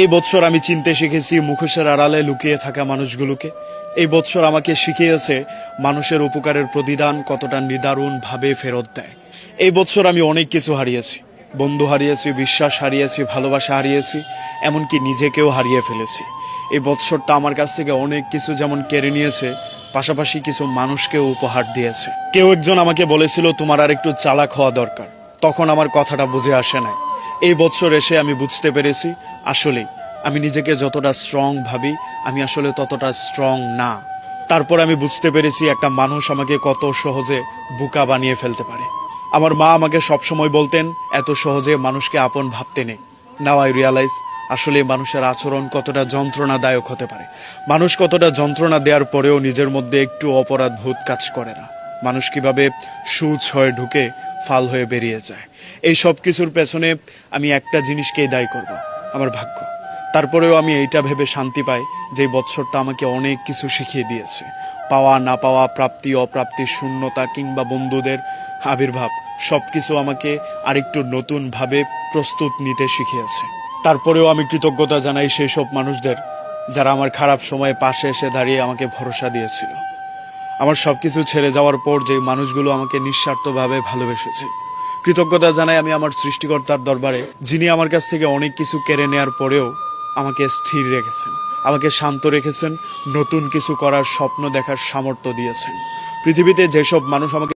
এই বছর আমি চিনতে শিখেছি মুখোশের আড়ালে লুকিয়ে থাকা মানুষগুলোকে। এই বছর আমাকে শিখিয়েছে মানুষের উপকারের প্রতিদান কতটা নিদারুণভাবে ফেরত দেয়। এই বছর আমি অনেক কিছু হারিয়েছি, বন্ধু হারিয়েছি, বিশ্বাস হারিয়েছি, ভালোবাসা হারিয়েছি, এমনকি নিজেকেও হারিয়ে ফেলেছি। এই বছরটা আমার কাছ থেকে অনেক কিছু যেমন কেড়ে নিয়েছে, পাশাপাশি কিছু মানুষকেও উপহার দিয়েছে। কেউ একজন আমাকে বলেছিল তোমার আর একটু চালাক হওয়া দরকার, তখন আমার কথাটা বুঝে আসে নাই। এই বছর এসে আমি বুঝতে পেরেছি আসলেই আমি নিজেকে যতটা স্ট্রং ভাবি আমি আসলে ততটা স্ট্রং না। তারপর আমি বুঝতে পেরেছি একটা মানুষ আমাকে কত সহজে বোকা বানিয়ে ফেলতে পারে। আমার মা আমাকে সবসময় বলতেন এত সহজে মানুষকে আপন ভাবতে নেই। নাও আই রিয়ালাইজ আসলে মানুষের আচরণ কতটা যন্ত্রণাদায়ক হতে পারে। মানুষ কতটা যন্ত্রণা দেওয়ার পরেও নিজের মধ্যে একটু অপরাধ বোধ কাজ করে না। মানুষ কিভাবে সূচ হয়ে ঢুকে ফাল হয়ে বেরিয়ে যায়। এই সব কিছুর পেছনে আমি একটা জিনিসকেই দায়ী করব, আমার ভাগ্য। তারপরেও আমি এইটা ভেবে শান্তি পাই যে এই বছরটা আমাকে অনেক কিছু শিখিয়ে দিয়েছে। পাওয়া না পাওয়া, প্রাপ্তি অপ্রাপ্তি, শূন্যতা কিংবা বন্ধুদের আবির্ভাব সবকিছু আমাকে আরেকটু নতুনভাবে প্রস্তুত নিতে শিখিয়েছে। তারপরেও আমি কৃতজ্ঞতা জানাই সেই সব মানুষদের যারা আমার খারাপ সময়ে পাশে এসে দাঁড়িয়ে আমাকে ভরসা দিয়েছিল। আমার সবকিছু ছেড়ে যাওয়ার পর যে মানুষগুলো আমাকে নিঃস্বার্থভাবে ভালোবেসেছে, কৃতজ্ঞতা জানাই আমি আমার সৃষ্টিকর্তার দরবারে, যিনি আমার কাছ থেকে অনেক কিছু কেড়ে নেওয়ার পরেও আমাকে স্থির রেখেছেন, আমাকে শান্ত রেখেছেন, নতুন কিছু করার স্বপ্ন দেখার সামর্থ্য দিয়েছেন। পৃথিবীতে যেসব মানুষ আমাকে